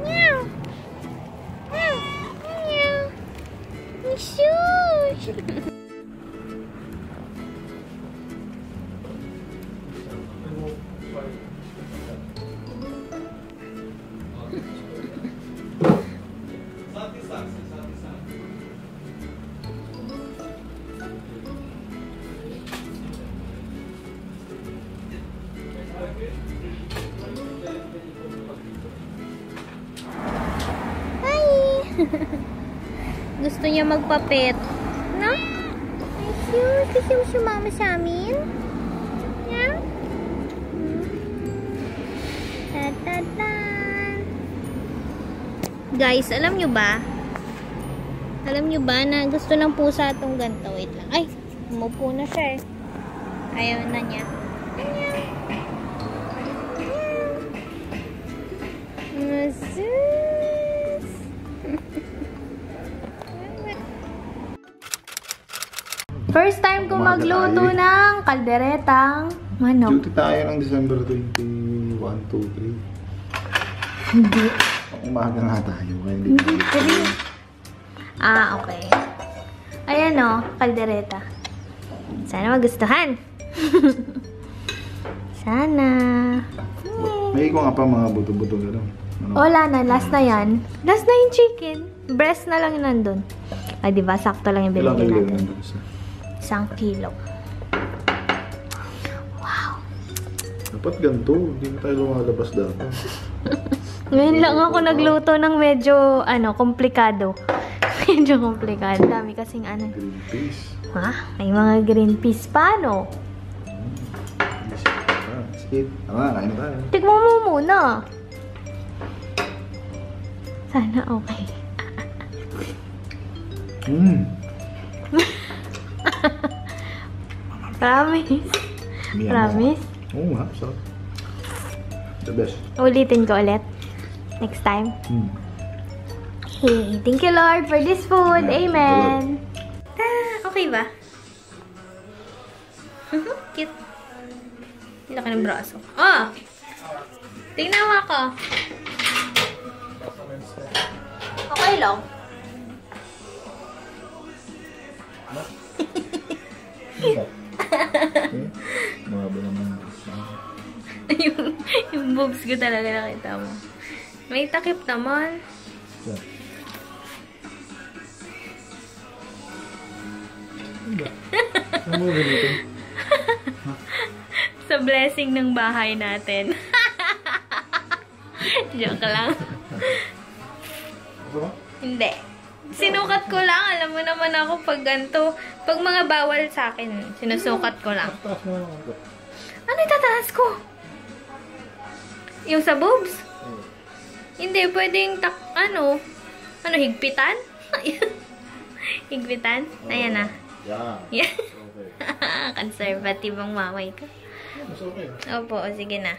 Meow. Meow. Meow. Shush. Gusto niya magpapet. No? Ay, cute. Kasi mo sumama sa amin. Yeah? Ta-ta-tan. Guys, alam nyo ba? Alam nyo ba na gusto ng pusa itong ganito? Wait lang. Ay, umupo na siya eh. Ayaw na niya. First time ko magluto ng kalderetang manok. Duty tayo ng December 21, 2, 3. Hindi. Umaga nga tayo. Hindi. Ah, okay. Ayan o, kaldereta. Sana magustuhan. Sana. May ikaw nga pa mga buto-buto gano'n. Wala na, last na yan. Last na yung chicken. Breast na lang nandun. Ay, diba? Sakto lang yung binigyan natin. 1 kilo. Wow. Dapat ganito. Hindi na tayo lumalabas dapat. Ngayon lang ako nagluto ng medyo, komplikado. Medyo komplikado. Dami kasing Green peas. Ha? May mga green peas pa, no? Sige. Kain na tayo. Tikmo mo muna. Sana okay. Promise? Promise? Oo nga, sarap. The best. Ulitin ko ulit. Next time. Hey, thank you Lord for this food. Amen. Okay ba? Cute. Laki ng braso. Oh! Tingnan mo ako. Okay lang. Mahaba naman. yung boobs ko talaga nakita mo. May takip naman. Sa blessing ng bahay natin. Joke lang. Hindi. Sinukat ko lang. Alam mo naman ako pag ganito. Pag mga bawal sa akin, sinusukat ko lang. Ano itataas ko? Yung sa boobs? Hindi, pwedeng higpitan? Higpitan? Ayan na. Yeah. Conservative ang mamay ko. Opo, sige na.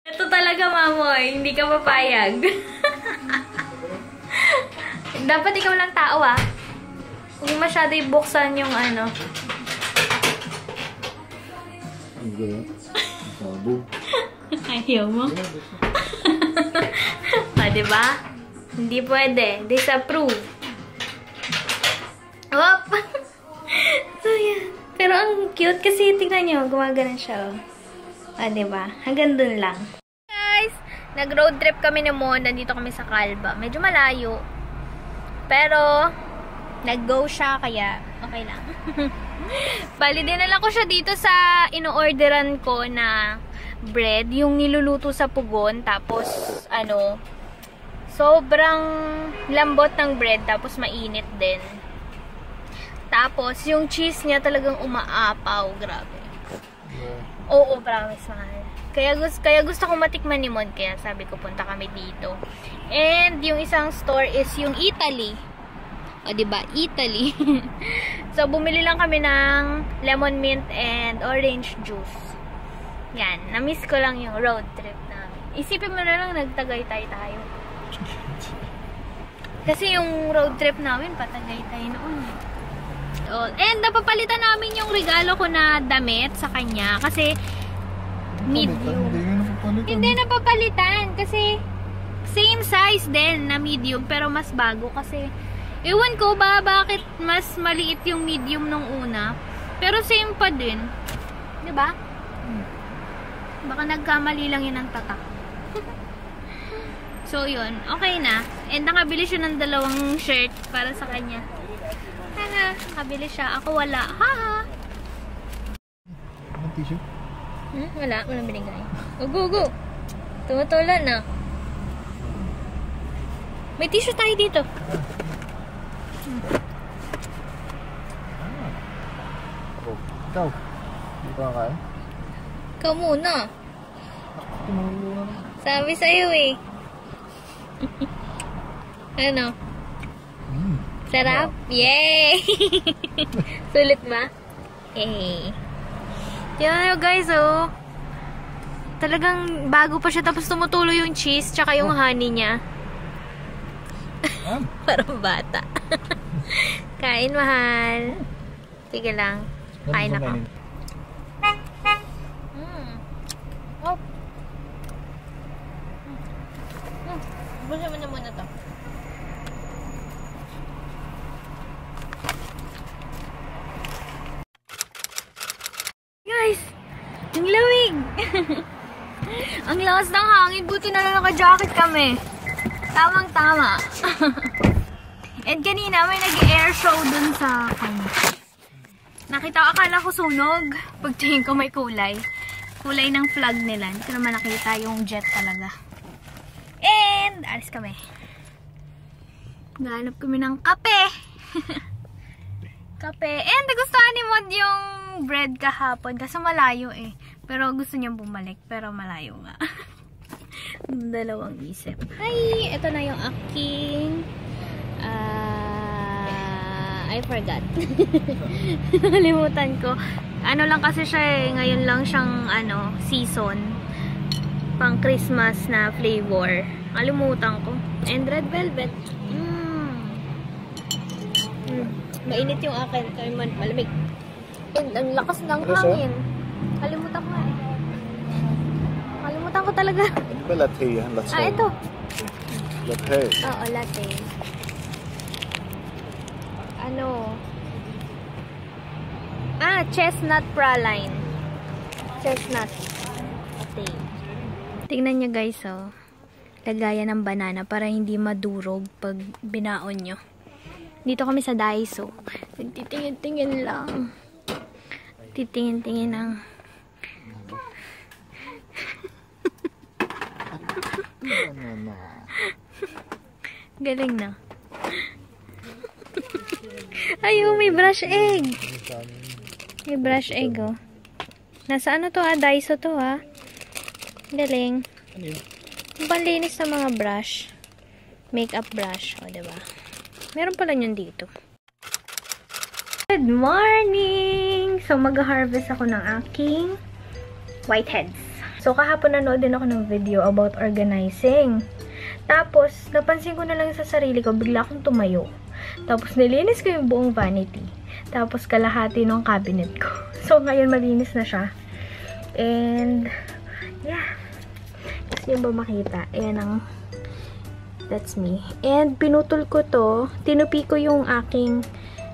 Ito talaga, mamoy. Hindi ka papayag. Dapat ikaw lang tao, ah. Huwag masyado ibuksan yung Ayaw mo? Diba? Hindi pwede. Disapprove. Wop! So, yan. Pero ang cute kasi tingnan nyo. Gumagana siya. Diba? Hanggang dun lang. Guys! Nag-road trip kami ni Mon. Nandito kami sa Calva. Medyo malayo. Pero, nag-go siya. Kaya, okay lang. Bali, dinala ko siya dito sa ino-orderan ko na bread. Yung niluluto sa pugon. Tapos, sobrang lambot ng bread. Tapos, mainit din. Tapos, yung cheese niya talagang umaapaw. Grabe. Oo, promise, mahal. Kaya gusto ko matikman ni Mon. Kaya sabi ko, punta kami dito. And, yung isang store is yung Italy. O, diba? Italy. So, bumili lang kami ng lemon mint and orange juice. Yan. Na-miss ko lang yung road trip namin. Isipin mo na lang, nagtagaytay tayo. Kasi yung road trip namin, patagaytay noon. all. And napapalitan namin yung regalo ko na damit sa kanya kasi medium. Hindi napapalitan kasi same size din na medium pero mas bago kasi ewan ko ba bakit mas maliit yung medium nung una. Pero same pa din. 'Di ba? Baka nagkamali lang yun ng tatak. So, yun. Okay na. And nakabili siya ng 2 shirt para sa kanya. Haha, nakabili siya. Ako wala. Haha. Anong tissue? Wala. Walang binigay. Ugu. Tumutulan na. May tissue tayo dito. Oh, ikaw. Hindi pa kaya? Ikaw muna. Sabi sa'yo eh. Ano? Sarap? Yay! Sulit ba? Yay! Yan guys, oh. Talagang bago pa siya tapos tumutulo yung cheese tsaka yung honey niya. Parang bata. Kain, mahal. Sige lang. Kain ako. Oh. Busa mo na muna to. Guys! Ang lamig! Ang lakas ng hangin. Buti na lang naka-jacket kami. Tamang-tama. And kanina may nag-air show dun sa kanya. Nakita ko, akala ko sunog. Pagtingin ko may kulay. Kulay ng flag nila. Hindi ko naman nakita yung jet talaga. And, alis kami. Nahanap kami ng kape. Kape. And, nagustuhan ni Mod yung bread kahapon. Kasi malayo eh. Pero gusto niyang bumalik. Pero malayo nga. Dalawang isip. Hi! Ito na yung aking I forgot. Nalimutan ko. Ano lang kasi siya eh. Ngayon lang siyang season. Pang Christmas na flavor. Nalimutan ko. And red velvet. Mainit yung akin. Kaya malamig. And ang lakas ng hangin. Kalimutan ko eh. Kalimutan ko talaga. Ano ba latte yan? Ito. Latte. Oo, latte. Chestnut praline. Chestnut. Latte. Tingnan nyo guys, oh. Lagayan ng banana para hindi madurog pag binaon nyo. Dito kami sa Daiso. Nagtitingin-tingin lang. Titingin-tingin lang. Galing na. Ayaw, may brush egg. May brush egg, oh. Nasa ano to, Daiso to, ha? Galing. Ano yun? Panlinis ng mga brush. Makeup brush, o, diba? Meron pala yun dito. Good morning! So, mag-harvest ako ng aking whiteheads. So, kahapon nanood din ako ng video about organizing. Tapos, napansin ko na lang sa sarili ko, bigla akong tumayo. Tapos, nilinis ko yung buong vanity. Tapos, kalahati ng cabinet ko. So, ngayon malinis na siya. And, yeah. Gusto niyo ba makita? Ayan ang, that's me. And, pinutol ko to. Tinupi ko yung aking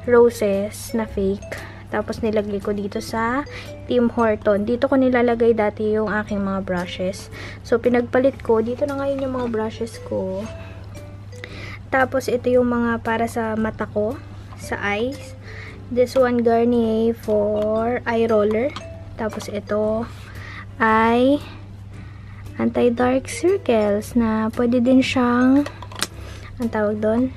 roses na fake. Tapos, nilagay ko dito sa Tim Horton. Dito ko nilalagay dati yung aking mga brushes. So, pinagpalit ko. Dito na ngayon yung mga brushes ko. Tapos, ito yung mga para sa mata ko. Sa eyes. This one, Garnier for eye roller. Tapos, ito ay anti-dark circles na pwede din siyang ang tawag doon?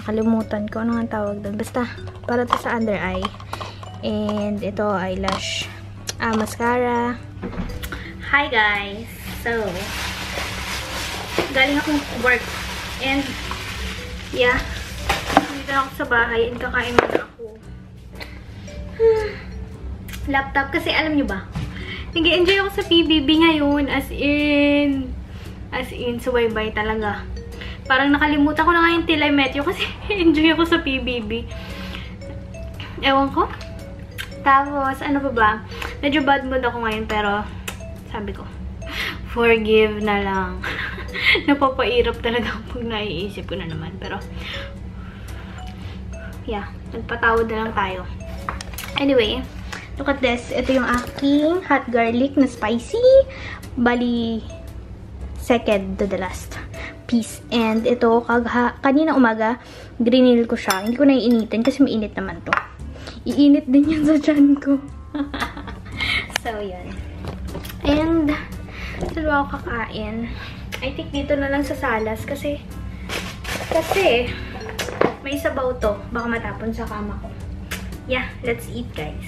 Nakalimutan ko ano ang tawag doon. Basta, para to sa under eye. And, ito, eyelash. Mascara. Hi, guys! So, galing akong work. And, yeah. Dito ako sa bahay. And, kakain muna ako. Laptop. Kasi, alam nyo ba? Nag-enjoy ako sa PBB ngayon. As in, subaybay talaga. Parang nakalimutan ko na nga yung Till I Met You kasi enjoy ako sa PBB. Ewan ko. Tapos, ano pa ba? Medyo bad mood ako ngayon pero sabi ko, forgive na lang. Napapairap talaga pag naiisip ko na naman. Pero, yeah, nagpatawad na lang tayo. Anyway, look at this. Ito yung aking hot garlic na spicy. Bali, second to the last piece. And ito, kanina umaga, grinil ko siya. Hindi ko na iinitin kasi mainit naman to. Iinit din yan sa tiyan ko. So, yan. And, dalawa ako kakain. I think dito na lang sa salas kasi may sabaw to. Baka matapon sa kama ko. Yeah, let's eat guys.